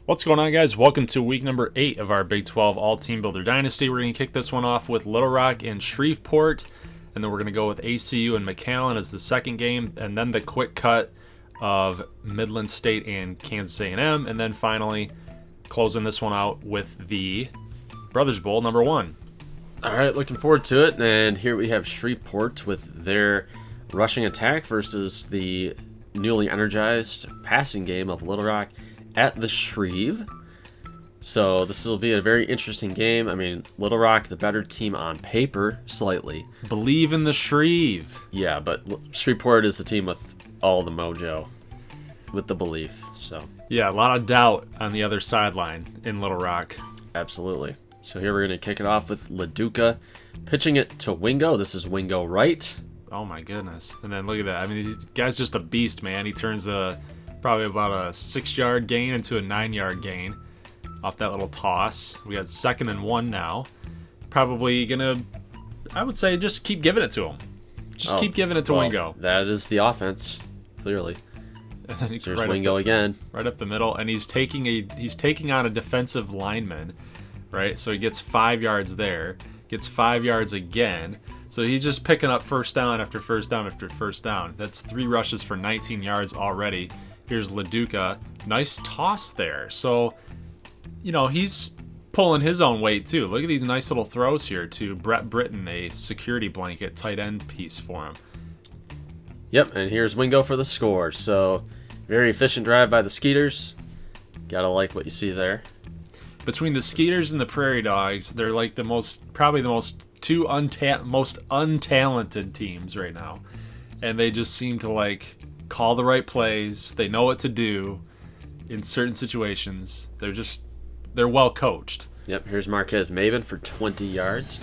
What's going on, guys? Welcome to week number 8 of our Big 12 All-Teambuilder Dynasty. We're going to kick this one off with Little Rock and Shreveport, and then we're going to go with ACU and McAllen as the second game, and then the quick cut of Midland State and Kansas A&M, and then finally closing this one out with the Brothers Bowl number 1. All right, looking forward to it, and here we have Shreveport with their rushing attack versus the newly energized passing game of Little Rock at the Shreve. So this will be a very interesting game. I mean, Little Rock, the better team on paper, slightly. Believe in the Shreve. Yeah, but Shreveport is the team with all the mojo, with the belief. So Yeah, a lot of doubt on the other sideline in Little Rock. absolutely. So here we're going to kick it off with LaDuca pitching it to Wingo. This is Wingo right. Oh my goodness. And then look at that. I mean, the guy's just a beast, man. He turns probably about a 6-yard gain into a 9-yard gain off that little toss. We got 2nd and 1 now. Probably gonna, I would say, just keep giving it to him. Just keep giving it to Wingo. That is the offense, clearly. And then So there's Wingo again. Right up the middle, and he's taking on a defensive lineman, right? So he gets 5 yards there, gets 5 yards again. So he's just picking up first down after first down after first down. That's 3 rushes for 19 yards already. Here's LaDuca. Nice toss there. So, you know, he's pulling his own weight too. Look at these nice little throws here to Brett Britton, a security blanket tight end piece for him. Yep, and here's Wingo for the score. So very efficient drive by the Skeeters. Gotta like what you see there. Between the Skeeters and the Prairie Dogs, they're like probably the most untalented teams right now. And they just seem to like call the right plays. They know what to do in certain situations. They're well coached. Yep, here's Marquez Maven for 20 yards.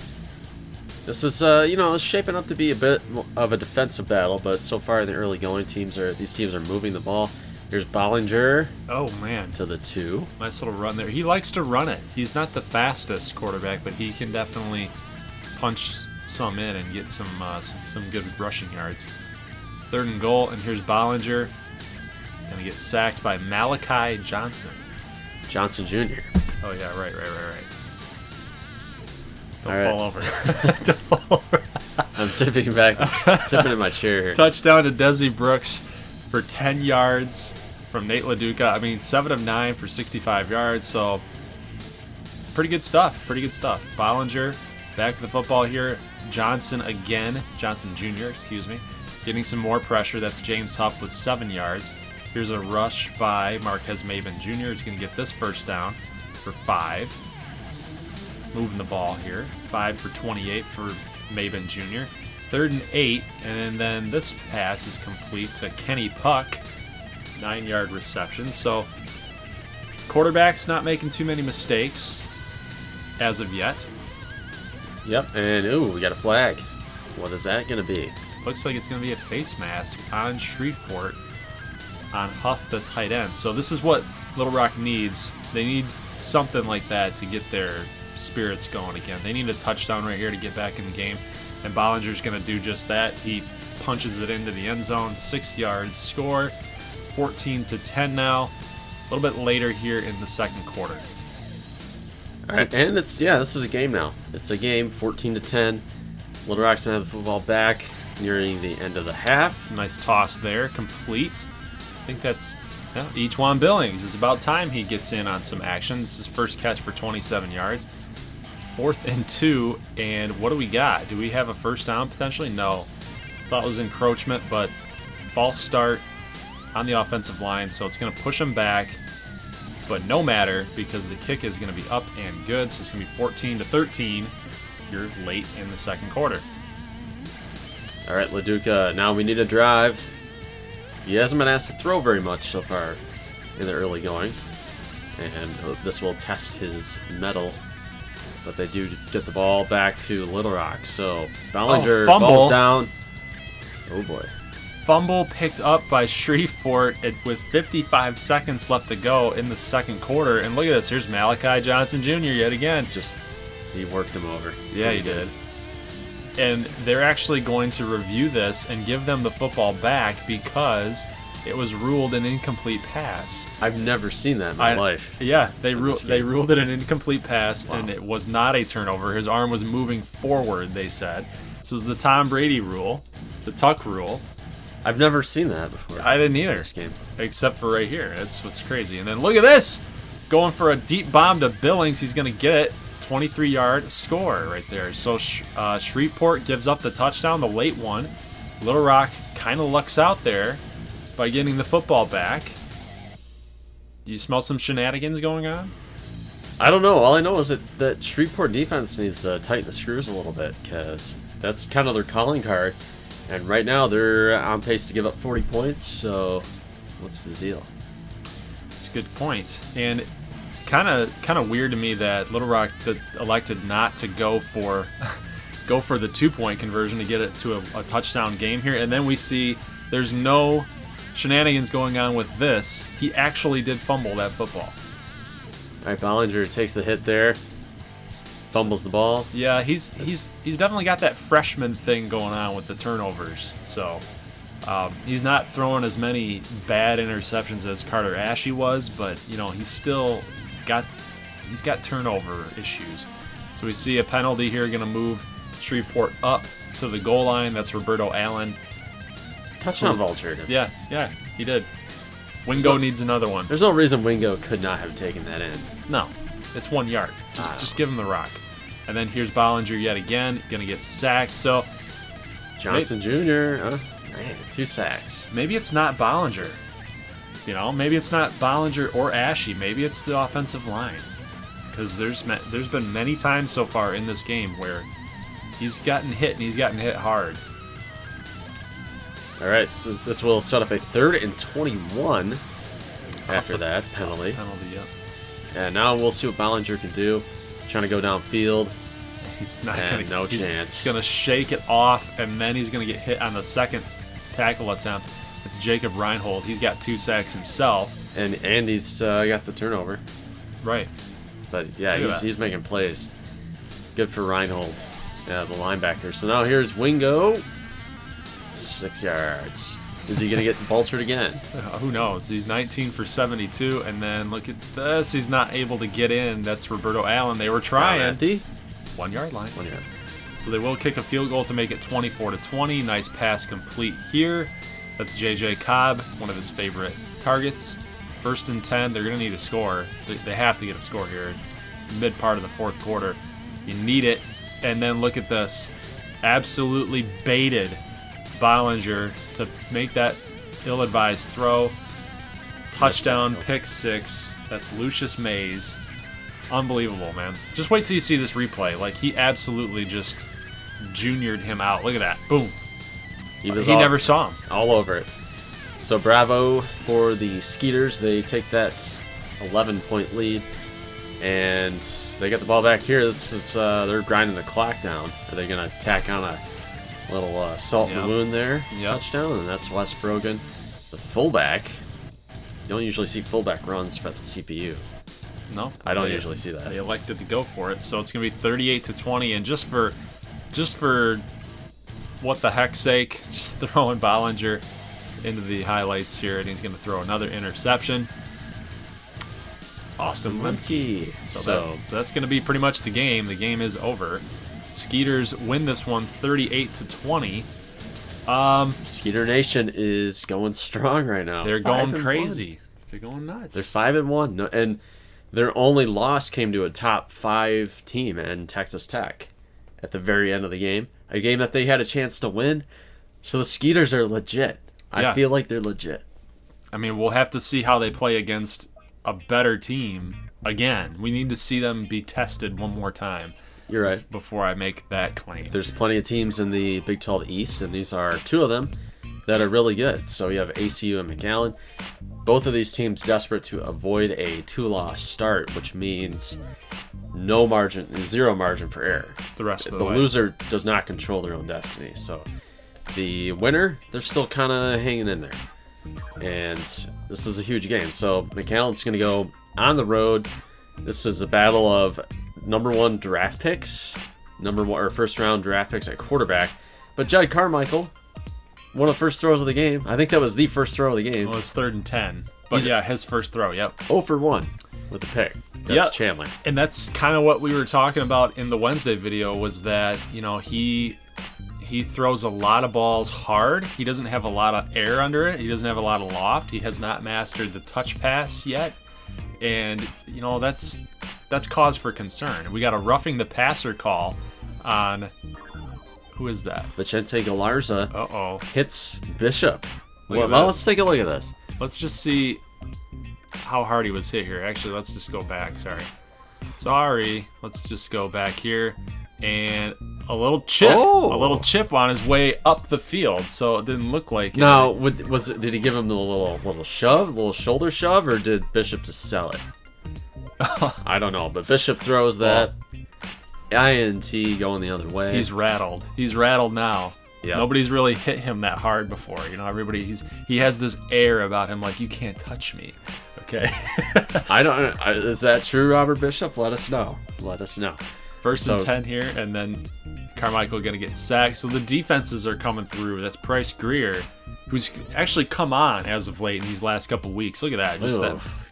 This is, it's shaping up to be a bit of a defensive battle, but so far in the early going, these teams are moving the ball. Here's Bollinger. Oh, man. To the 2. Nice little run there. He likes to run it. He's not the fastest quarterback, but he can definitely punch some in and get some good rushing yards. 3rd and goal, and here's Bollinger. Gonna get sacked by Malachi Johnson. Johnson Jr. Oh, yeah, right. Don't All right. fall over. Don't fall over. I'm tipping in my chair here. Touchdown to Desi Brooks for 10 yards from Nate LaDuca. I mean, 7 of 9 for 65 yards, so pretty good stuff. Bollinger back to the football here. Johnson Jr., excuse me, getting some more pressure. That's James Huff with 7 yards. Here's a rush by Marquez Maven Jr. He's going to get this first down for 5. Moving the ball here. 5 for 28 for Maven Jr. 3rd and 8, and then this pass is complete to Kenny Puck. 9-yard reception. So quarterback's not making too many mistakes as of yet. Yep, and we got a flag. What is that going to be? Looks like it's going to be a face mask on Shreveport on Huff, the tight end. So this is what Little Rock needs. They need something like that to get their spirits going again. They need a touchdown right here to get back in the game, and Bollinger's going to do just that. He punches it into the end zone, 6 yards, score, 14-10 now. A little bit later here in the second quarter. All right, and this is a game now. It's a game, 14-10. Little Rock's going to have the football back nearing the end of the half. Nice toss there, complete. I think that's Eachwan Billings. It's about time he gets in on some action. This is his first catch for 27 yards. 4th and 2, and what do we got? Do we have a first down potentially? No. Thought it was encroachment, but false start on the offensive line, so it's going to push him back, but no matter because the kick is going to be up and good, so it's going to be 14-13 here late in the second quarter. All right, LaDuca, now we need a drive. He hasn't been asked to throw very much so far in the early going, and this will test his mettle. But they do get the ball back to Little Rock. So Bollinger falls down. Oh boy. Fumble picked up by Shreveport with 55 seconds left to go in the second quarter. And look at this. Here's Malachi Johnson Jr. yet again. He worked him over. Yeah, he did. And they're actually going to review this and give them the football back because it was ruled an incomplete pass. I've never seen that in my life. Yeah, they ruled it an incomplete pass, and it was not a turnover. His arm was moving forward, they said. This was the Tom Brady rule, the tuck rule. I've never seen that before. I didn't either. This game. Except for right here. That's what's crazy. And then look at this! Going for a deep bomb to Billings. He's going to get it. 23-yard score right there. So Shreveport gives up the touchdown, the late one. Little Rock kind of lucks out there by getting the football back. You smell some shenanigans going on? I don't know. All I know is that Shreveport defense needs to tighten the screws a little bit, because that's kind of their calling card. And right now they're on pace to give up 40 points, so what's the deal? That's a good point. And kind of weird to me that Little Rock elected not to go for the 2-point conversion to get it to a touchdown game here. And then we see there's no shenanigans going on with this. He actually did fumble that football. All right, Bollinger takes the hit there. Fumbles the ball. Yeah, he's definitely got that freshman thing going on with the turnovers. So he's not throwing as many bad interceptions as Carter Ashey was, but he's got turnover issues. So we see a penalty here going to move Shreveport up to the goal line. That's Roberto Allen. Touchdown vulture. Yeah, he did. Wingo needs another one. There's no reason Wingo could not have taken that in. No, it's 1 yard. Just give him the rock. And then here's Bollinger yet again, gonna get sacked. So Johnson Jr. Man, 2 sacks. Maybe it's not Bollinger. Maybe it's not Bollinger or Ashey. Maybe it's the offensive line. Because there's been many times so far in this game where he's gotten hit, and he's gotten hit hard. All right, so this will set up a 3rd and 21 after that penalty. Yep. And now we'll see what Bollinger can do. Trying to go downfield. He's not and gonna. No chance. He's gonna shake it off, and then he's gonna get hit on the second tackle attempt. It's Jacob Reinhold. He's got 2 sacks himself. And he's got the turnover. Right. But yeah, he's making plays. Good for Reinhold, the linebacker. So now here's Wingo. 6 yards. Is he going to get vultured again? Who knows? He's 19 for 72, and then look at this. He's not able to get in. That's Roberto Allen. They were trying. 1 yard line. 1 yard. So they will kick a field goal to make it 24-20. Nice pass complete here. That's J.J. Cobb, one of his favorite targets. 1st and 10. They're going to need a score. They have to get a score here. It's mid part of the 4th quarter. You need it. And then look at this. Absolutely baited Bollinger to make that ill-advised throw. Touchdown, pick 6. That's Lucius Mays. Unbelievable, man. Just wait till you see this replay. Like, he absolutely just juniored him out. Look at that. Boom. He never saw him. All over it. So bravo for the Skeeters. They take that 11-point lead. And they get the ball back here. This is they're grinding the clock down. Are they going to tack on a little salt in the wound there? Touchdown. And that's Wes Brogan, the fullback. You don't usually see fullback runs for the CPU. No, I don't usually see that. They elected to go for it, so it's going to be 38-20. And just for what the heck's sake, just throwing Bollinger into the highlights here, and he's going to throw another interception. Austin Lemke. So that's going to be pretty much the game. The game is over. Skeeters win this one 38-20. Skeeter Nation is going strong right now. They're going crazy. They're going nuts. They're 5-1, and their only loss came to a top 5 team in Texas Tech at the very end of the game. A game that they had a chance to win. So the Skeeters are legit. I feel like they're legit. I mean, we'll have to see how they play against a better team again. We need to see them be tested one more time. You're right. Before I make that claim. There's plenty of teams in the Big 12 East, and these are 2 of them that are really good. So you have ACU and McAllen. Both of these teams desperate to avoid a 2-loss start, which means zero margin for error. The rest of the way. Loser does not control their own destiny. So the winner, they're still kind of hanging in there. And this is a huge game. So McAllen's going to go on the road. This is a battle of number 1 draft picks, first round draft picks at quarterback. But Jedd Carmichael, one of the first throws of the game. I think that was the first throw of the game. Well, it's 3rd and 10. But yeah, his first throw, yep. 0 for 1 with the pick. That's Chandler. And that's kind of what we were talking about in the Wednesday video, was that, he throws a lot of balls hard. He doesn't have a lot of air under it. He doesn't have a lot of loft. He has not mastered the touch pass yet. And, that's cause for concern. We got a roughing the passer call on, who is that? Vicente Galarza hits Bishop. Well, let's take a look at this. Let's just see how hard he was hit here. Actually, let's just go back. Sorry. Let's just go back here. And a little chip. A little chip on his way up the field. So it didn't look like it. Now, did he give him the little shove, little shoulder shove, or did Bishop just sell it? I don't know, but Bishop throws that. INT going the other way. He's rattled. He's rattled now. Yeah. Nobody's really hit him that hard before. Everybody, he has this air about him, like, you can't touch me. Okay. I don't. Is that true, Robert Bishop? Let us know. First and 10 here, and then Carmichael going to get sacked. So the defenses are coming through. That's Bryce Greer, who's actually come on as of late in these last couple weeks. Look at that. Just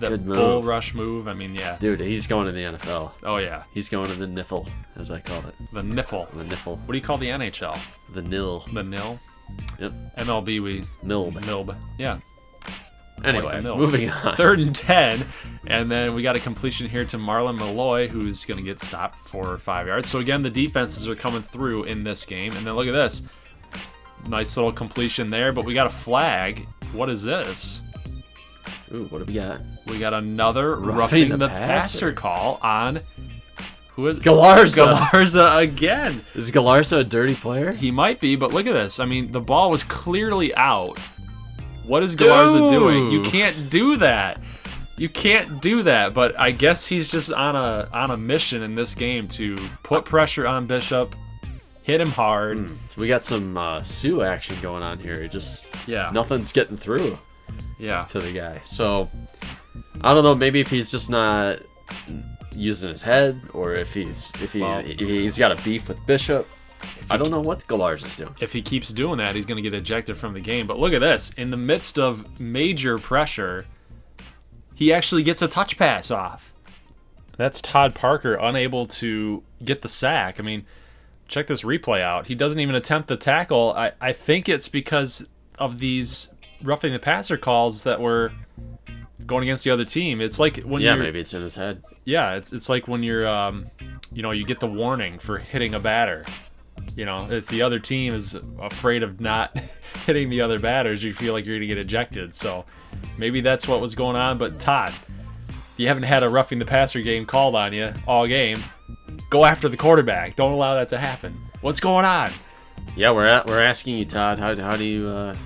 that bull rush move. I mean, yeah. Dude, he's going to the NFL. Oh, yeah. He's going to the niffle, as I call it. The niffle. What do you call the NHL? The nil. The nil? Yep. MLB, we... Milb. Yeah. Anyway, moving on. 3rd and 10, and then we got a completion here to Marlon Malloy, who's going to get stopped for 5 yards. So again, the defenses are coming through in this game, and then look at this. Nice little completion there, but we got a flag. What is this? Ooh, what do we got? We got another roughing the passer call on... Who is Galarza? Galarza again. Is Galarza a dirty player? He might be, but look at this. I mean, the ball was clearly out. What is Galarza doing? You can't do that. But I guess he's just on a mission in this game to put pressure on Bishop, hit him hard. We got some Sioux action going on here. Nothing's getting through. To the guy. So I don't know. Maybe if he's just not using his head, or if he's got a beef with Bishop. I don't know what Galarza's doing. If he keeps doing that, he's going to get ejected from the game. But look at this. In the midst of major pressure, he actually gets a touch pass off. That's Todd Parker unable to get the sack. I mean, check this replay out. He doesn't even attempt the tackle. I think it's because of these roughing the passer calls that were going against the other team. It's like when maybe it's in his head. Yeah, it's like when you're you get the warning for hitting a batter. If the other team is afraid of not hitting the other batters, you feel like you're going to get ejected. So maybe that's what was going on. But Todd, you haven't had a roughing the passer game called on you all game. Go after the quarterback. Don't allow that to happen. What's going on? Yeah, we're asking you, Todd. How do you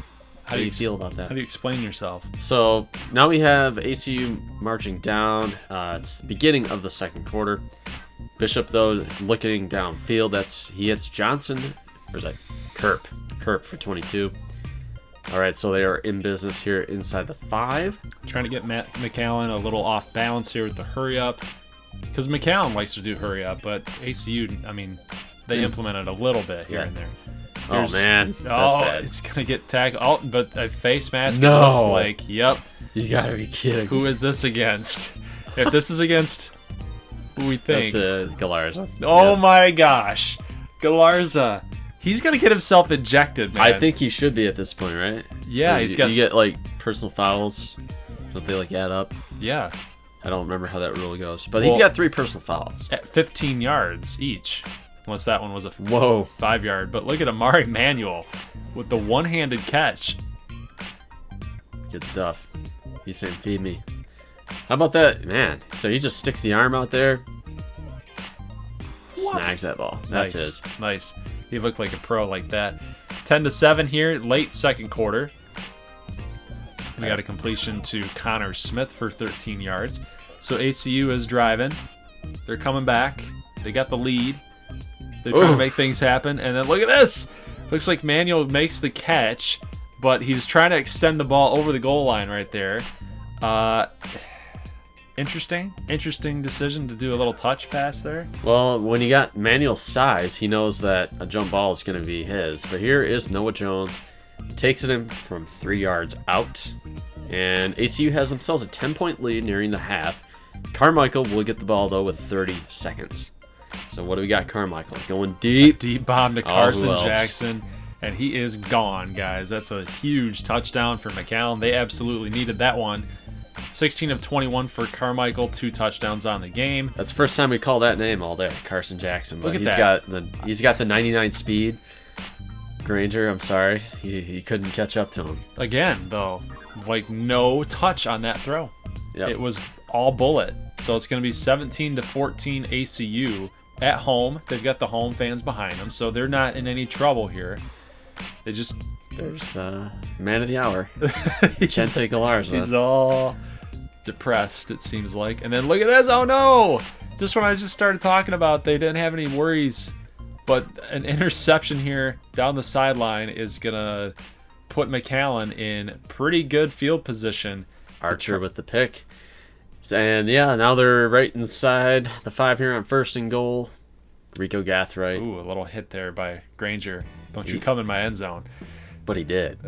feel about that? How do you explain yourself? So now we have ACU marching down. It's the beginning of the second quarter. Bishop, though, looking downfield, he hits Johnson. Or is that Kerp? Kerp for 22. All right, so they are in business here inside the 5. Trying to get McAllen a little off balance here with the hurry up. Because McAllen likes to do hurry up, but ACU, I mean, they implemented a little bit here and there. Oh, man. That's bad. It's going to get tackled. Oh, but a face mask, it looks like. Yep. You got to be kidding. Who is this against? If this is against... Who we think? That's Galarza. Oh my gosh. Galarza. He's going to get himself ejected, man. I think he should be at this point, right? Yeah, you get, personal fouls. Don't they, add up? Yeah. I don't remember how that rule goes. But he's got 3 personal fouls. At 15 yards each. Unless that one was a 5-yard. But look at Amari Manuel with the one-handed catch. Good stuff. He's saying, feed me. How about that? Man, so he just sticks the arm out there. Snags that ball. That's his. Nice. He looked like a pro like that. 10-7 here, late second quarter. We got a completion to Connor Smith for 13 yards. So ACU is driving. They're coming back. They got the lead. They're trying to make things happen. And then look at this. Looks like Manuel makes the catch, but he's trying to extend the ball over the goal line right there. Interesting decision to do a little touch pass there. Well, when you got Manuel's size, he knows that a jump ball is going to be his. But here is Noah Jones takes it in from 3 yards out. And ACU has themselves a 10-point lead nearing the half. Carmichael will get the ball, though, with 30 seconds. So what do we got, Carmichael? Going deep. Deep bomb to Carson who else? Jackson. And he is gone, guys. That's a huge touchdown for McAllen. They absolutely needed that one. 16 of 21 for Carmichael, 2 touchdowns on the game. That's the first time we call that name all day, Carson Jackson. But Look at he's got the 99 speed. Granger, I'm sorry, he couldn't catch up to him. Again, though, like no touch on that throw. Yep. It was all bullet. So it's going to be 17 to 14 ACU at home. They've got the home fans behind them, so they're not in any trouble here. There's man of the hour. Chente Galarza. He's all depressed, it seems like. And then look at this. Oh, no. Just when I just started talking about they didn't have any worries. But an interception here down the sideline is going to put McAllen in pretty good field position. Archer with the pick. And, yeah, now they're right inside the 5 here on 1st and goal. Rico Gathright. Ooh, a little hit there by Granger. Don't you come in my end zone. But he did.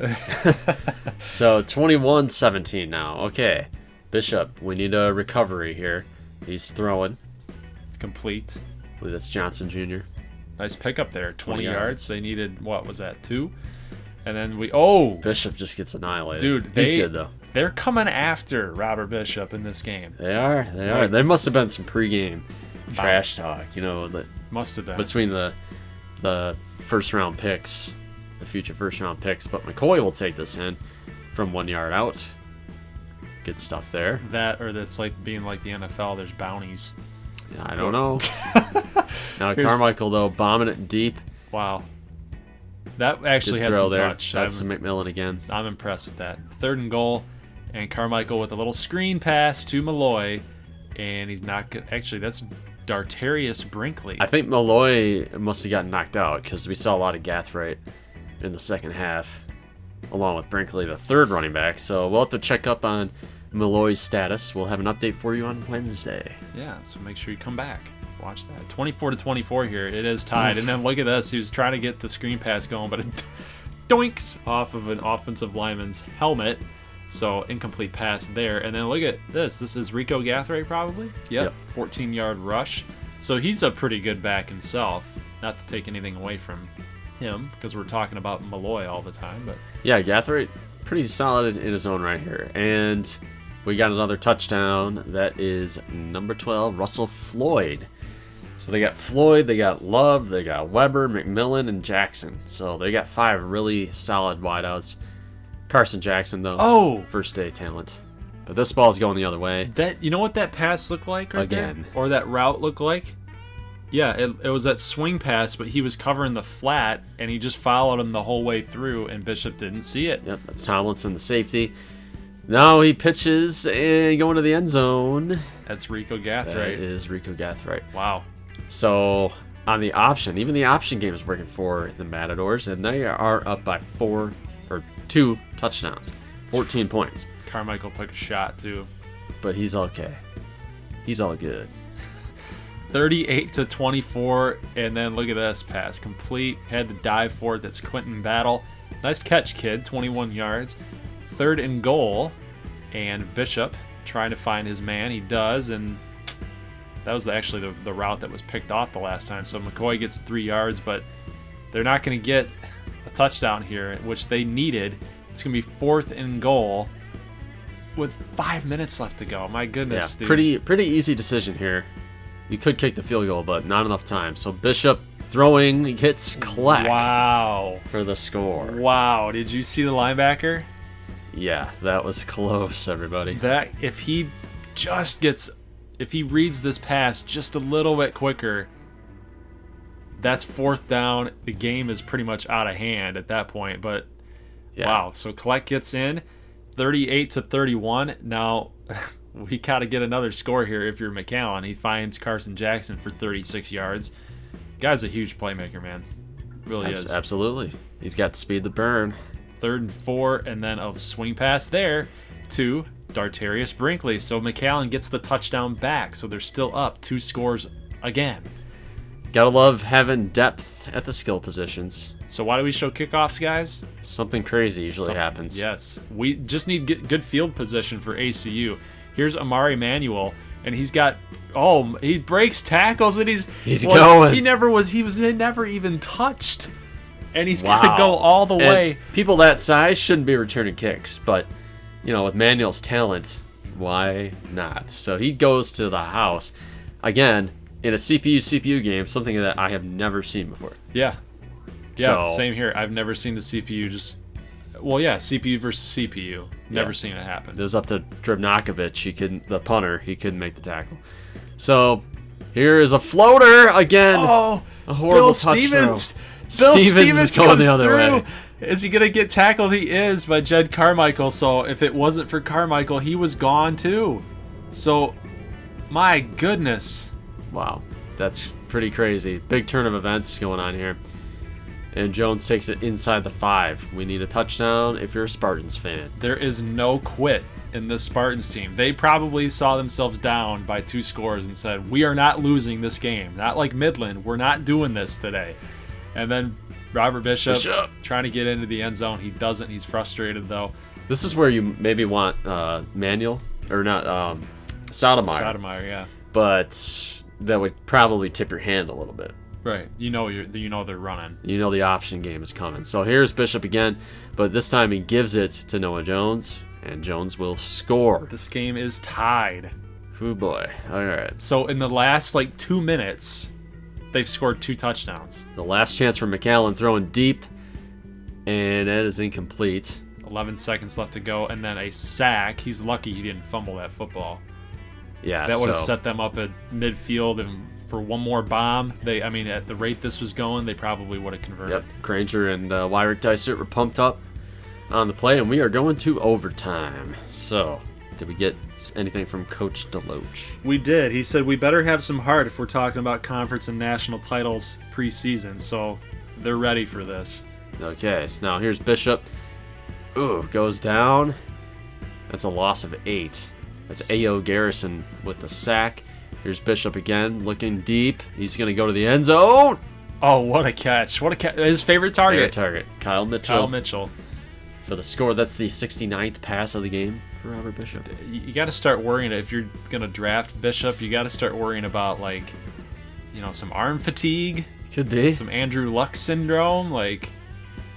So 21-17 now. Okay. Bishop, we need a recovery here. He's throwing. It's complete. I believe that's Johnson Jr. Nice pickup there. 20 yards. They needed, what was that, 2? And then Bishop just gets annihilated. Dude, he's good, though. They're coming after Robert Bishop in this game. They are. There must have been some pregame trash talk, Must have been. between the first-round picks, the future first-round picks. But McCoy will take this in from 1 yard out. Good stuff there. That, or that's like being like the NFL, there's bounties. I don't know. Now Carmichael, though, bombing it deep. Wow. That actually had some touch. That's McMillan again. I'm impressed with that. 3rd and goal, and Carmichael with a little screen pass to Malloy, and he's not good. Actually, that's Dartarius Brinkley. I think Malloy must have gotten knocked out because we saw a lot of Gathright in the second half, along with Brinkley, the 3rd running back. So we'll have to check up on Malloy's status. We'll have an update for you on Wednesday. Yeah, so make sure you come back. Watch that. 24-24 here. It is tied. And then look at this. He was trying to get the screen pass going, but it doinks off of an offensive lineman's helmet. So incomplete pass there. And then look at this. This is Rico Gathright probably. Yep. 14-yard rush. So he's a pretty good back himself. Not to take anything away from him because we're talking about Malloy all the time. But yeah, Gathright pretty solid in his own right here. And we got another touchdown. That is number 12, Russell Floyd. So they got Floyd, they got Love, they got Weber, McMillan, and Jackson. So they got 5 really solid wideouts. Carson Jackson, though, first day talent. But this ball's going the other way. You know what that pass looked like again? There? Or that route looked like? Yeah, it was that swing pass, but he was covering the flat, and he just followed him the whole way through, and Bishop didn't see it. Yep, that's Tomlinson, the safety. Now he pitches and going to the end zone. That's Rico Gathright. That is Rico Gathright. Wow. So on the option, even the option game is working for the Matadors, and they are up by 2 touchdowns, 14 points. Carmichael took a shot too, but he's okay. He's all good. 38-24, and then look at this pass, complete. Had to dive for it. That's Quentin Battle. Nice catch, kid. 21 yards. 3rd and goal, and Bishop trying to find his man. He does, and that was actually the route that was picked off the last time. So McCoy gets 3 yards, but they're not going to get a touchdown here, which they needed. It's going to be 4th and goal with 5 minutes left to go. My goodness, yeah, dude. Pretty easy decision here. You could kick the field goal, but not enough time. So Bishop throwing, hits Kleck. Wow. For the score. Wow. Did you see the linebacker? Yeah, that was close, everybody. That if he reads this pass just a little bit quicker, that's 4th down. The game is pretty much out of hand at that point. But yeah. Wow. So Kleck gets in 38-31. Now we got to get another score here if you're McAllen. He finds Carson Jackson for 36 yards. Guy's a huge playmaker, man. Really is. Absolutely. He's got speed to burn. 3rd and 4, and then a swing pass there to Dartarius Brinkley. So McAllen gets the touchdown back, so they're still up 2 scores again. Gotta love having depth at the skill positions. So why do we show kickoffs, guys? Something crazy usually happens. Yes. We just need good field position for ACU. Here's Amari Manuel, and he's got... Oh, he breaks tackles, and he's going. He was never even touched. And he's going to go all the way. People that size shouldn't be returning kicks, but, with Manuel's talent, why not? So he goes to the house. Again, in a CPU game, something that I have never seen before. Yeah. Yeah, same here. I've never seen the CPU just... Well, yeah, CPU versus CPU. Never seen it happen. It was up to Dribnakovic. The punter. He couldn't make the tackle. So, here is a floater again. Oh, a horrible touch Stevens. throw. Bill Stevens going comes the other through. way. Is he going to get tackled? He is by Jedd Carmichael. So, if it wasn't for Carmichael, he was gone too. So, my goodness. Wow, that's pretty crazy. Big turn of events going on here. And Jones takes it inside the 5. We need a touchdown if you're a Spartans fan. There is no quit in this Spartans team. They probably saw themselves down by 2 scores and said, we are not losing this game. Not like Midland. We're not doing this today. And then Robert Bishop trying to get into the end zone. He doesn't. He's frustrated, though. This is where you maybe want Manuel, or not, Sotomayor. Sotomayor, yeah. But that would probably tip your hand a little bit. Right. You know they're running. You know the option game is coming. So here's Bishop again, but this time he gives it to Noah Jones, and Jones will score. This game is tied. Oh boy. All right. So in the last 2 minutes, they've scored 2 touchdowns. The last chance for McAllen throwing deep, and that is incomplete. 11 seconds left to go, and then a sack. He's lucky he didn't fumble that football. Yeah, that would have set them up at midfield, and for one more bomb, at the rate this was going, they probably would have converted. Yep, Granger and Wyrick Dysert were pumped up on the play, and we are going to overtime. So, did we get anything from Coach Deloach? We did. He said we better have some heart if we're talking about conference and national titles preseason, so they're ready for this. Okay, so now here's Bishop. Ooh, goes down. That's a loss of 8. That's A.O. Garrison with the sack. Here's Bishop again, looking deep. He's going to go to the end zone. Oh, what a catch. What a catch. His favorite target. Kyle Mitchell. Kyle Mitchell. For the score, that's the 69th pass of the game for Robert Bishop. You got to start worrying, if you're going to draft Bishop, you got to start worrying about, some arm fatigue. Could be. Some Andrew Luck syndrome.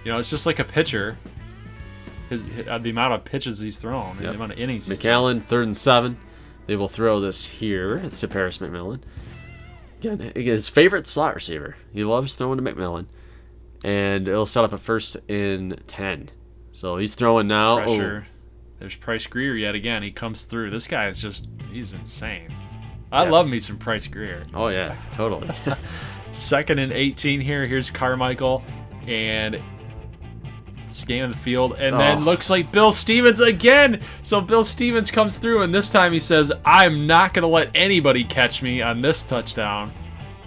It's just like a pitcher. The amount of pitches he's thrown, the amount of innings he's McAllen, 3rd and 7. They will throw this here. It's to Paris McMillan. Again, his favorite slot receiver. He loves throwing to McMillan. And it'll set up a 1st and 10. So he's throwing now. Pressure. There's Price Greer yet again. He comes through. This guy is he's insane. I love me some Price Greer. Oh, yeah, totally. 2nd and 18 here. Here's Carmichael. And scanning the field, and then looks like Bill Stevens again. So Bill Stevens comes through, and this time he says, I'm not going to let anybody catch me on this touchdown.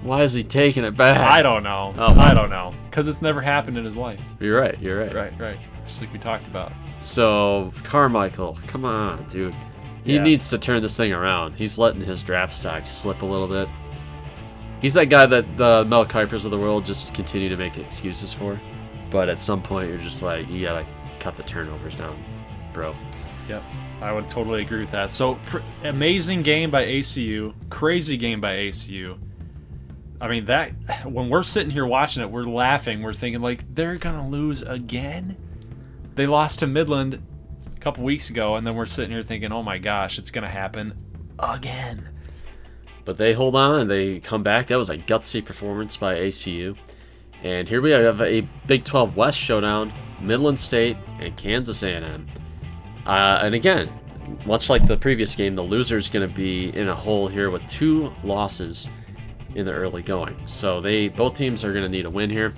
Why is he taking it back? I don't know. I don't know. Because it's never happened in his life. You're right. Right. Just like we talked about. So, Carmichael, come on, dude. He needs to turn this thing around. He's letting his draft stock slip a little bit. He's that guy that the Mel Kipers of the world just continue to make excuses for. But at some point, you're just like, you gotta cut the turnovers down, bro. Yep, I would totally agree with that. So, amazing game by ACU. Crazy game by ACU. When we're sitting here watching it, we're laughing. We're thinking, they're gonna lose again? They lost to Midland a couple weeks ago, and then we're sitting here thinking, oh my gosh, it's gonna happen again. But they hold on, and they come back. That was a gutsy performance by ACU. And here we have a Big 12 West showdown, Midland State and Kansas A&M. And again, much like the previous game, the loser is going to be in a hole here with 2 losses in the early going. So both teams are going to need a win here.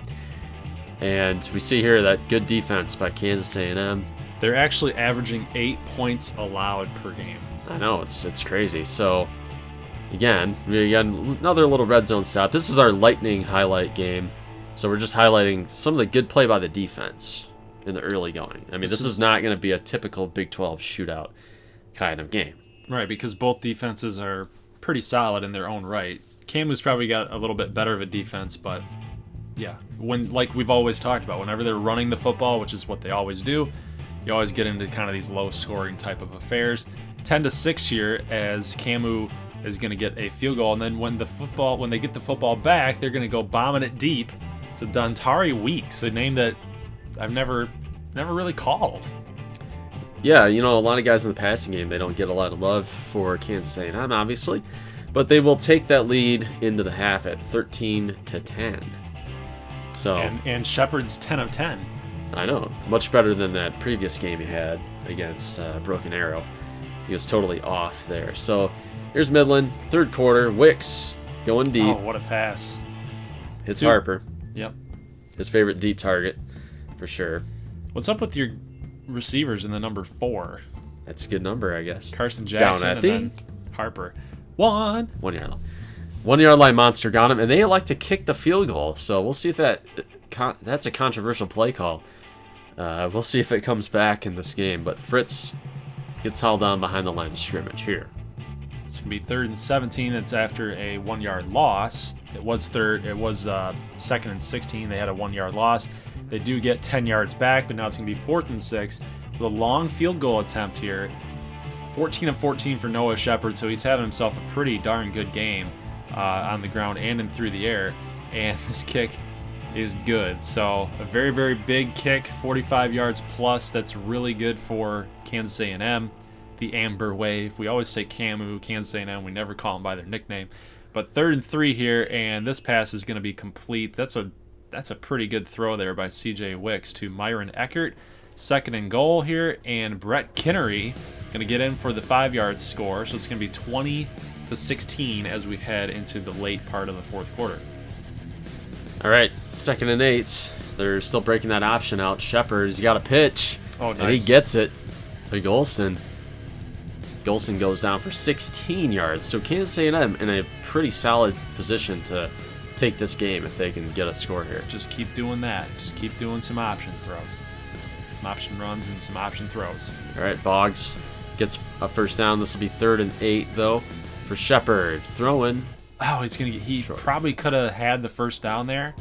And we see here that good defense by Kansas A&M. They're actually averaging 8 points allowed per game. I know, it's crazy. So again, we got another little red zone stop. This is our lightning highlight game. So we're just highlighting some of the good play by the defense in the early going. This is not going to be a typical Big 12 shootout kind of game. Right, because both defenses are pretty solid in their own right. Camu's probably got a little bit better of a defense, but yeah, like we've always talked about, whenever they're running the football, which is what they always do, you always get into kind of these low-scoring type of affairs. 10-6 here, as Camu is going to get a field goal, and then when they get the football back, they're going to go bombing it deep. It's a Dontari Weeks, a name that I've never really called. Yeah, a lot of guys in the passing game, they don't get a lot of love for Kansas A&M, obviously, but they will take that lead into the half at 13-10. So and Shepherd's 10 of 10. I know, much better than that previous game he had against Broken Arrow. He was totally off there. So here's Midland, third quarter. Wicks going deep. Oh, what a pass! Hits Harper. Yep. His favorite deep target, for sure. What's up with your receivers in the number 4? That's a good number, I guess. Carson Jackson and then Harper. 1 yard line. 1 yard line monster got him, and they like to kick the field goal. So we'll see if that's a controversial play call. We'll see if it comes back in this game. But Fritz gets hauled down behind the line of scrimmage here. It's gonna be 3rd and 17. It's after a 1 yard loss. It was 2nd and 16. They had a 1 yard loss. They do get 10 yards back, but now it's gonna be 4th and 6 with a long field goal attempt here. 14 of 14 for Noah Shepherd, so he's having himself a pretty darn good game on the ground and in through the air. And this kick is good. So a very, very big kick, 45 yards plus. That's really good for Kansas A&M. The Amber Wave. We always say Camu, Kansas A&M. We never call them by their nickname. But 3rd and 3 here, and this pass is going to be complete. That's a pretty good throw there by C.J. Wicks to Myron Eckert. 2nd and goal here, and Brett Kinnery going to get in for the 5-yard score. So it's going to be 20-16 as we head into the late part of the fourth quarter. All right, 2nd and 8. They're still breaking that option out. Shepherd, he's got a pitch. Oh, nice. And he gets it to Golston. Golston goes down for 16 yards. So Kansas A&M in a pretty solid position to take this game if they can get a score here. Just keep doing that. Just keep doing some option throws. Some option runs and some option throws. All right, Boggs gets a first down. This will be 3rd and 8, though, for Shepherd. Throwing. Oh, he probably could have had the first down there,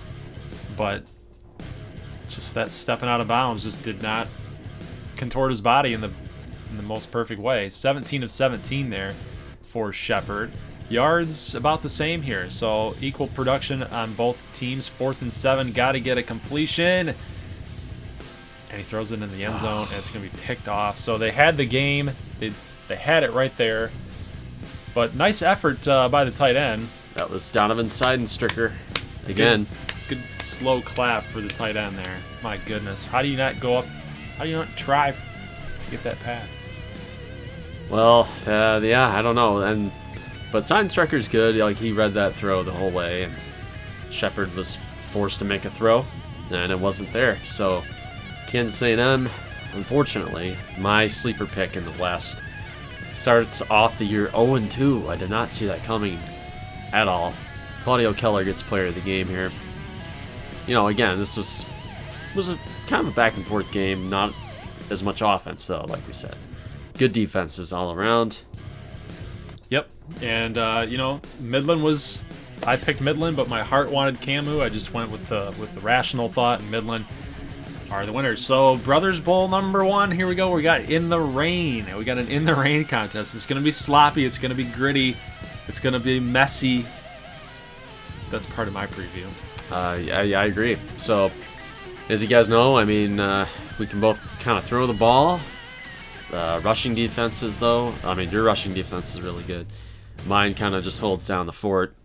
but just that stepping out of bounds just did not contort his body in the most perfect way. 17 of 17 there for Shepherd. Yards about the same here, so equal production on both teams. 4th and 7, got to get a completion. And he throws it in the end zone, and it's going to be picked off. So they had the game. They had it right there. But nice effort by the tight end. That was Donovan Seidenstricker again. Good slow clap for the tight end there. My goodness. How do you not go up? How do you not try to get that pass? Well, yeah, I don't know. But Seidenstricker's good. Like, he read that throw the whole way, and Shepherd was forced to make a throw, and it wasn't there. So Kansas A&M, unfortunately, my sleeper pick in the West, starts off the year 0-2. I did not see that coming at all. Claudio Keller gets player of the game here. Again, this was a kind of a back and forth game. Not as much offense, though, like we said. Good defenses all around. Yep. And, Midland was... I picked Midland, but my heart wanted Camu. I just went with the rational thought, and Midland are the winners. So, Brothers Bowl number 1, here we go. We got In the Rain. We got an In the Rain contest. It's going to be sloppy. It's going to be gritty. It's going to be messy. That's part of my preview. Yeah, I agree. So, as you guys know, we can both kind of throw the ball. Rushing defenses, though. Your rushing defense is really good. Mine kind of just holds down the fort.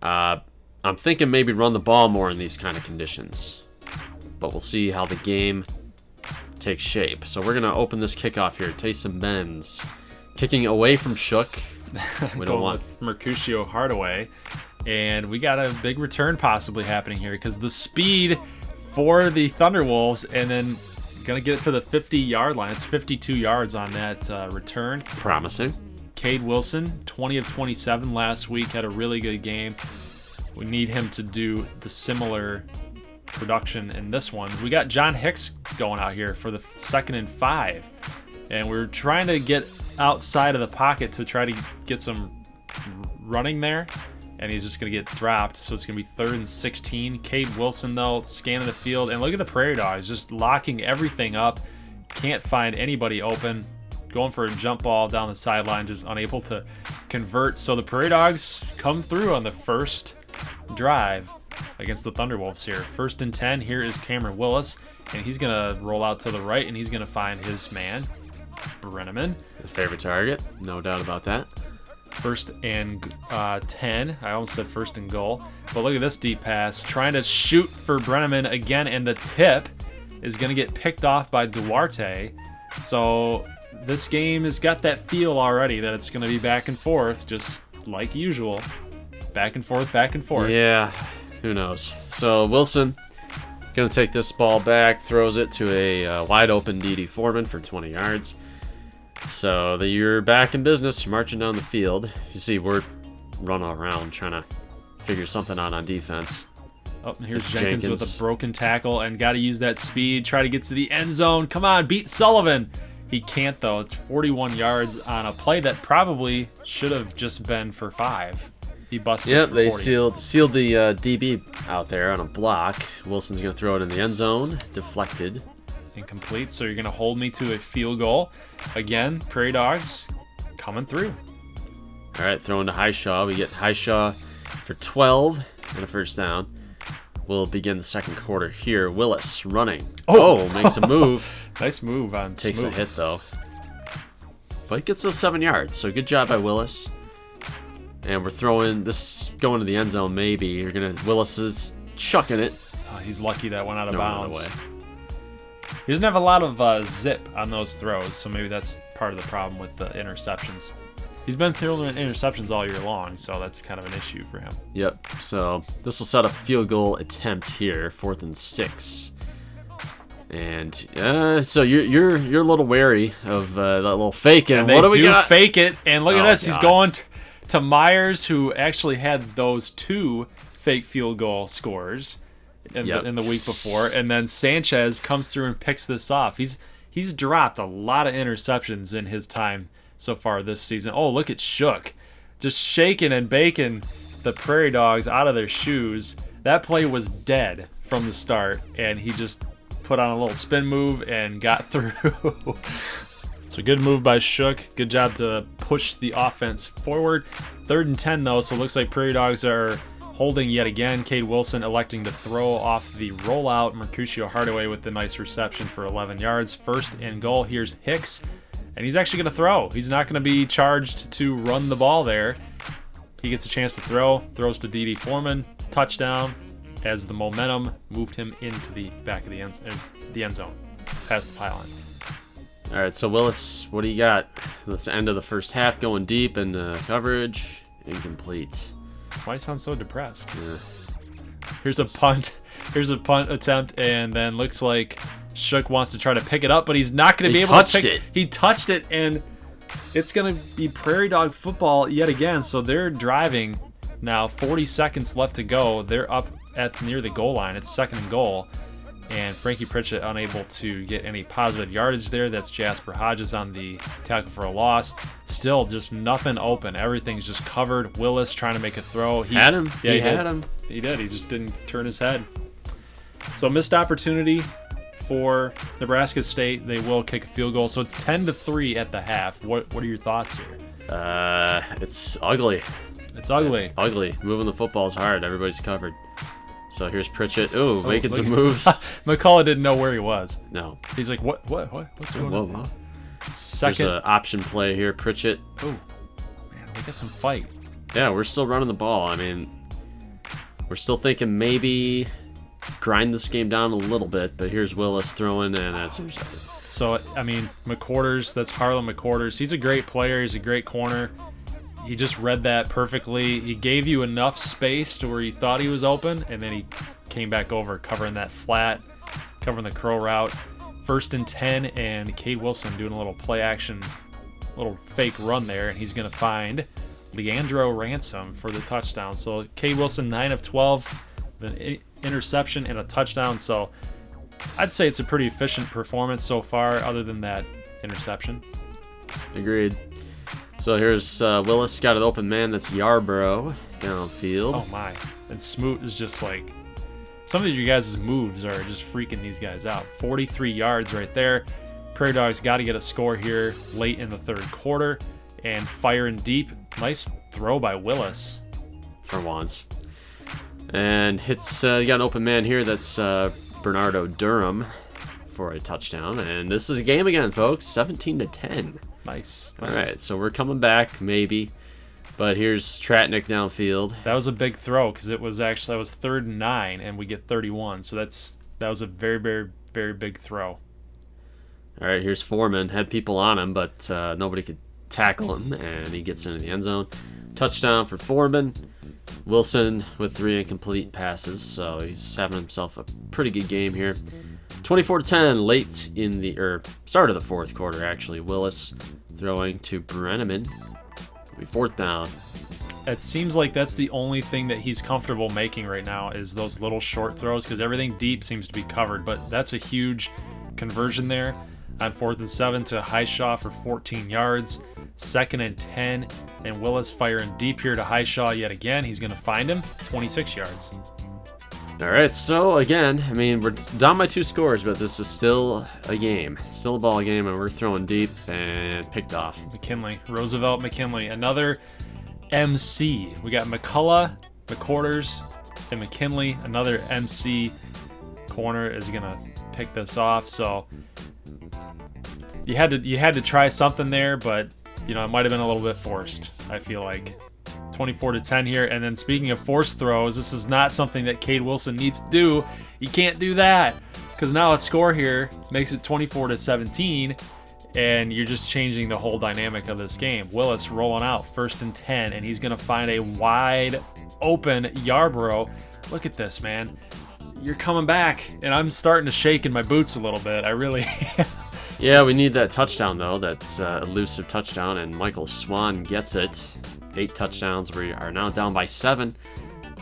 I'm thinking maybe run the ball more in these kind of conditions. But we'll see how the game takes shape. So we're going to open this kickoff here. Taysom Benz kicking away from Shook. We don't want with Mercutio Hardaway. And we got a big return possibly happening here because the speed for the Thunderwolves, and then going to get it to the 50-yard line. It's 52 yards on that return. Promising. Cade Wilson, 20 of 27 last week, had a really good game. We need him to do the similar production in this one. We got John Hicks going out here for the 2nd and 5. And we're trying to get outside of the pocket to try to get some running there, and he's just going to get dropped. So it's going to be 3rd and 16. Cade Wilson, though, scanning the field. And look at the Prairie Dogs, just locking everything up. Can't find anybody open. Going for a jump ball down the sideline, just unable to convert. So the Prairie Dogs come through on the first drive against the Thunderwolves here. 1st and 10. Here is Cameron Willis, and he's going to roll out to the right, and he's going to find his man, Brenneman. His favorite target, no doubt about that. 1st and 10. I almost said 1st and goal. But look at this deep pass. Trying to shoot for Brenneman again, and the tip is going to get picked off by Duarte. So this game has got that feel already that it's going to be back and forth, just like usual. Back and forth, back and forth. Yeah, who knows. So Wilson going to take this ball back, throws it to a wide-open D.D. Foreman for 20 yards. So you're back in business, marching down the field. You see, we're running around trying to figure something out on defense. Oh, here's Jenkins with a broken tackle, and got to use that speed, try to get to the end zone. Come on, beat Sullivan. He can't, though. It's 41 yards on a play that probably should have just been for 5. He busted. Yep, for they 40. sealed the DB out there on a block. Wilson's going to throw it in the end zone, deflected. Incomplete, so you're going to hold me to a field goal. Again, Prairie Dogs coming through. All right, throwing to Highshaw. We get Highshaw for 12 and a first down. We'll begin the second quarter here. Willis running. Oh, makes a move. Nice move on Takes Smoot. a hit, though. But gets those 7 yards, so good job by Willis. And we're throwing this, going to the end zone maybe. Willis is chucking it. Oh, he's lucky that went out of Throwing it bounds. away. He doesn't have a lot of zip on those throws, so maybe that's part of the problem with the interceptions. He's been throwing interceptions all year long, so that's kind of an issue for him. Yep, so this will set up a field goal attempt here, 4th and 6. And so you're a little wary of that little fake. And they what do we got? Fake it, and look at this. God. He's going to Myers, who actually had those 2 fake field goal scores in the week before, and then Sanchez comes through and picks this off. He's dropped a lot of interceptions in his time so far this season. Oh, look at Shook, just shaking and baking the Prairie Dogs out of their shoes. That play was dead from the start, and he just put on a little spin move and got through. So good move by Shook. Good job to push the offense forward. 3rd and 10, though, so it looks like Prairie Dogs are holding yet again. Cade Wilson electing to throw off the rollout. Mercutio Hardaway with the nice reception for 11 yards. 1st and goal. Here's Hicks, and he's actually going to throw. He's not going to be charged to run the ball there. He gets a chance to throw. Throws to D.D. Foreman. Touchdown, as the momentum moved him into the back of the end zone, past the pylon. All right, so Willis, what do you got? That's the end of the first half, going deep in coverage. Incomplete. Why do you sound so depressed? Yeah. Here's a punt. Here's a punt attempt, and then looks like Shook wants to try to pick it up, but he's not going to be able to pick it. He touched it, and it's going to be Prairie Dog football yet again. So they're driving now. 40 seconds left to go. They're up at near the goal line. It's 2nd and goal. And Frankie Pritchett unable to get any positive yardage there. That's Jasper Hodges on the tackle for a loss. Still just nothing open. Everything's just covered. Willis trying to make a throw. He had him. Yeah, he had him. He did. He just didn't turn his head. So missed opportunity for Nebraska State. They will kick a field goal. So it's 10-3 at the half. What are your thoughts here? It's ugly. It's ugly. Ugly. Moving the football is hard. Everybody's covered. So here's Pritchett. Ooh, making some moves. McCullough didn't know where he was. No. He's like, what's going on? Whoa. Second. There's an option play here. Pritchett. Oh, man, we got some fight. Yeah, we're still running the ball. I mean, we're still thinking maybe grind this game down a little bit, but here's Willis throwing, and that's intercepted. So, I mean, McQuarters, that's Harlan McQuarters. He's a great player. He's a great corner. He just read that perfectly. He gave you enough space to where you thought he was open, and then he came back over, covering that flat, covering the curl route. 1st and 10, and Cade Wilson doing a little play action, little fake run there, and he's going to find Leandro Ransom for the touchdown. So Cade Wilson, 9 of 12, an interception and a touchdown. So I'd say it's a pretty efficient performance so far, other than that interception. Agreed. So here's Willis got an open man. That's Yarborough downfield. Oh my! And Smoot is just like, some of you guys' moves are just freaking these guys out. 43 yards right there. Prairie Dogs got to get a score here late in the third quarter and firing deep. Nice throw by Willis. For once. And hits, you got an open man here. That's Bernardo Durham for a touchdown. And this is a game again, folks. 17-10. Nice. All right, so we're coming back, maybe. But here's Tratnick downfield. That was a big throw because that was 3rd and 9, and we get 31. So that was a very, very, very big throw. All right, here's Foreman. Had people on him, but nobody could tackle him, and he gets into the end zone. Touchdown for Foreman. Wilson with 3 incomplete passes, so he's having himself a pretty good game here. 24-10 late in the start of the fourth quarter, actually. Willis throwing to Brenneman. It'll be 4th down. It seems like that's the only thing that he's comfortable making right now is those little short throws because everything deep seems to be covered, but that's a huge conversion there on 4th and 7 to Highshaw for 14 yards. 2nd and 10, and Willis firing deep here to Highshaw yet again. He's going to find him, 26 yards. All right, so again, I mean, we're down by 2 scores, but this is still a game. Still a ball game, and we're throwing deep and picked off. Roosevelt McKinley, another MC. We got McCullough, McQuarters, and McKinley. Another MC corner is going to pick this off, so you had to try something there, but it might have been a little bit forced, I feel like. 24-10 here. And then speaking of forced throws, this is not something that Cade Wilson needs to do. You can't do that because now a score here makes it 24-17, and you're just changing the whole dynamic of this game. Willis rolling out 1st and 10, and he's going to find a wide open Yarborough. Look at this, man. You're coming back, and I'm starting to shake in my boots a little bit. I really Yeah, we need that touchdown, though. That's elusive touchdown, and Michael Swan gets it. 8 touchdowns. We are now down by 7.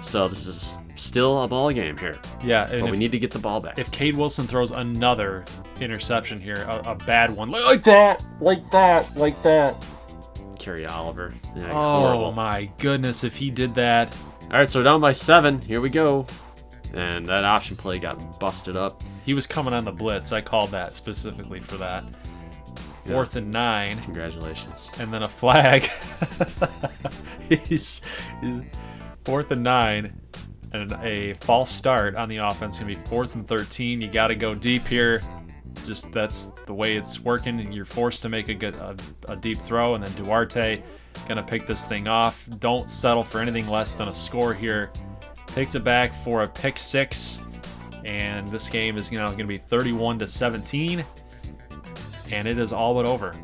So this is still a ball game here. Yeah. But we need to get the ball back. If Cade Wilson throws another interception here, a bad one, like that. Kerry Oliver. Yeah, oh, horrible. my goodness, if he did that. All right, so we're down by 7. Here we go. And that option play got busted up. He was coming on the blitz. I called that specifically for that. 4th and 9. Congratulations. And then a flag. he's 4th and 9. And a false start on the offense. Going to be 4th and 13. You got to go deep here. Just that's the way it's working. And you're forced to make a deep throw. And then Duarte going to pick this thing off. Don't settle for anything less than a score here. Takes it back for a pick 6. And this game is going to be 31-17. And it is all but over.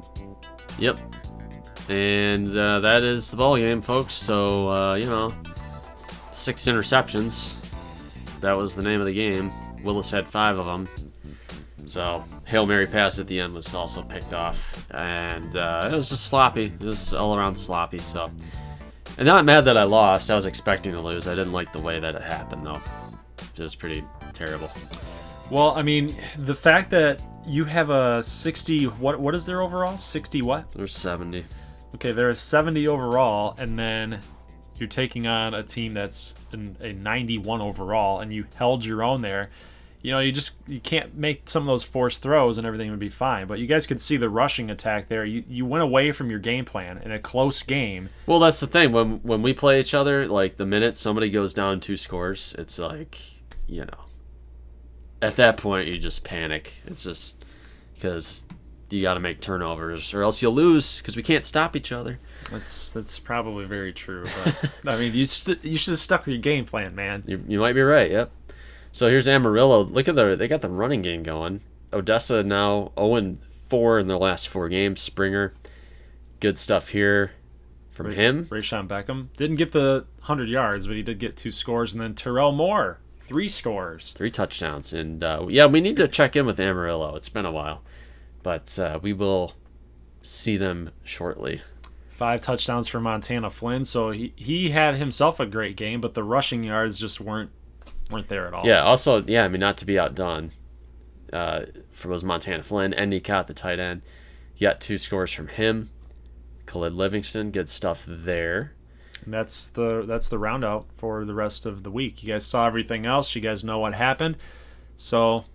Yep. And that is the ball game, folks. So, 6 interceptions. That was the name of the game. Willis had 5 of them. So, Hail Mary pass at the end was also picked off. And it was just sloppy. It was all around sloppy. So, I'm not mad that I lost. I was expecting to lose. I didn't like the way that it happened, though. It was pretty terrible. Well, I mean, the fact that you have a 60, what is their overall? 60 what? There's 70. Okay, they're a 70 overall, and then you're taking on a team that's a 91 overall, and you held your own there. You can't make some of those forced throws and everything would be fine. But you guys could see the rushing attack there. You went away from your game plan in a close game. Well, that's the thing. When we play each other, like the minute somebody goes down 2 scores, it's like, at that point you just panic. It's just because you got to make turnovers or else you'll lose because we can't stop each other. That's probably very true. But I mean, you should have stuck with your game plan, man. You might be right. Yep. So here's Amarillo. Look at they got the running game going. Odessa now 0-4 in their last 4 games. Springer, good stuff here from him. Rayshon Beckham didn't get the 100 yards, but he did get 2 scores, and then Terrell Moore 3 scores, 3 touchdowns, and we need to check in with Amarillo. It's been a while, but we will see them shortly. 5 touchdowns for Montana Flynn, so he had himself a great game, but the rushing yards just weren't there at all. Yeah, also, not to be outdone was Montana Flynn. Endicott, the tight end, he got 2 scores from him. Khalid Livingston, good stuff there. And that's the round out for the rest of the week. You guys saw everything else. You guys know what happened. So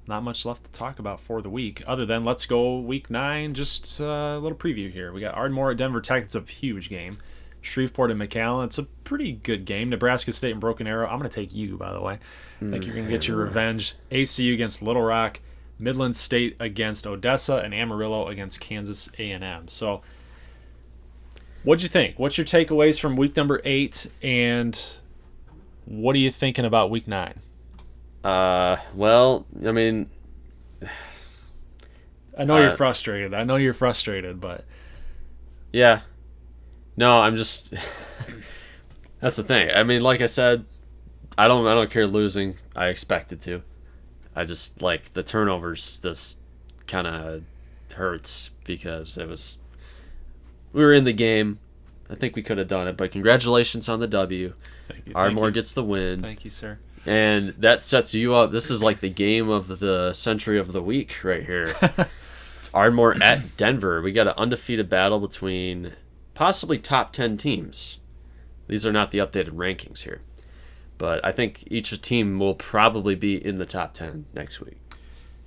not much left to talk about for the week other than let's go week 9. Just a little preview here. We got Ardmore at Denver Tech. It's a huge game. Shreveport and McAllen. It's a pretty good game. Nebraska State and Broken Arrow. I'm going to take you, by the way. I think you're going to get your revenge. ACU against Little Rock. Midland State against Odessa. And Amarillo against Kansas A&M. So what'd you think? What's your takeaways from week number 8? And what are you thinking about week 9? Well, I mean, I know you're frustrated. But yeah, no, I'm just. That's the thing. I mean, like I said, I don't care losing. I expected to. I just like the turnovers. This kind of hurts because we were in the game. I think we could have done it, but congratulations on the W. Thank you. Ardmore gets the win. Thank you, sir. And that sets you up. This is like the game of the century of the week right here. It's Ardmore at Denver. We got an undefeated battle between possibly top 10 teams. These are not the updated rankings here. But I think each team will probably be in the top 10 next week.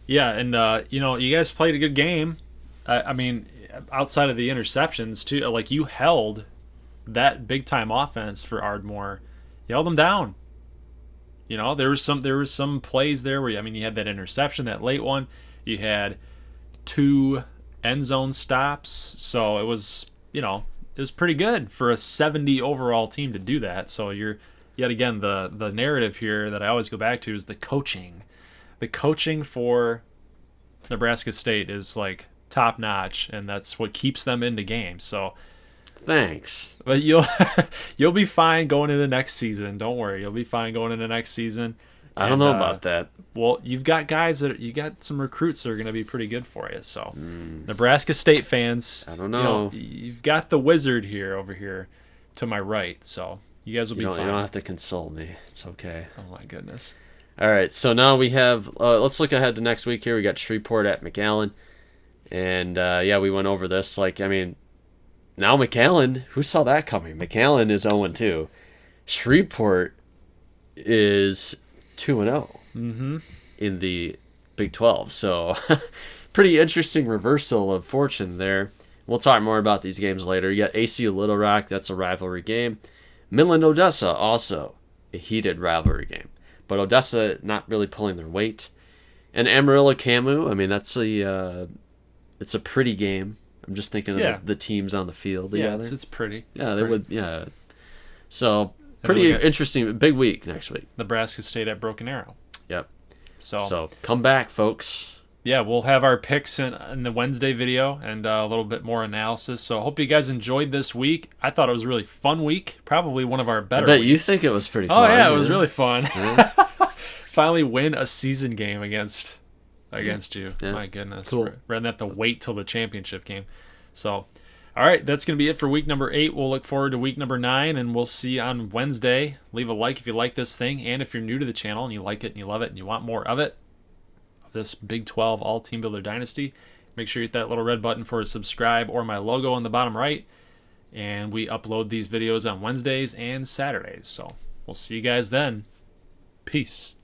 Yeah, and, you guys played a good game. I mean, outside of the interceptions, too, like you held that big-time offense for Ardmore. You held them down. There was some plays there where you had that interception, that late one. You had 2 end zone stops, so it was pretty good for a 70 overall team to do that. So you're yet again the narrative here that I always go back to is the coaching. The coaching for Nebraska State is like top notch, and that's what keeps them into games. So. Thanks. But you'll be fine going into next season. Don't worry. You'll be fine going into next season. I don't know about that. Well, you've got you got some recruits that are going to be pretty good for you. So, Nebraska State fans, I don't know. You've got the wizard over here to my right. So, you guys will be fine. You don't have to console me. It's okay. Oh my goodness. All right. So now we have let's look ahead to next week here. We got Shreveport at McAllen. And we went over this now McAllen, who saw that coming? McAllen is 0-2. Shreveport is 2-0 in the Big 12. So pretty interesting reversal of fortune there. We'll talk more about these games later. You got ACU Little Rock. That's a rivalry game. Midland Odessa, also a heated rivalry game. But Odessa not really pulling their weight. And Amarillo Camu, that's it's a pretty game. I'm just thinking of the teams on the field together. Yeah, it's pretty. They would. Yeah. So pretty interesting. Big week next week. Nebraska State at Broken Arrow. Yep. So come back, folks. Yeah, we'll have our picks in the Wednesday video and a little bit more analysis. So I hope you guys enjoyed this week. I thought it was a really fun week. Probably one of our better I bet weeks. You think it was pretty fun. Oh, yeah, it was really fun. Yeah. Finally win a season game against you. Yeah. My goodness. Cool. We're going to have to wait till the championship game. So, all right, that's going to be it for week number 8. We'll look forward to week number 9, and we'll see you on Wednesday. Leave a like if you like this thing, and if you're new to the channel and you like it and you love it and you want more of it, of this Big 12 All-Teambuilder Dynasty, make sure you hit that little red button for a subscribe or my logo on the bottom right, and we upload these videos on Wednesdays and Saturdays. So, we'll see you guys then. Peace.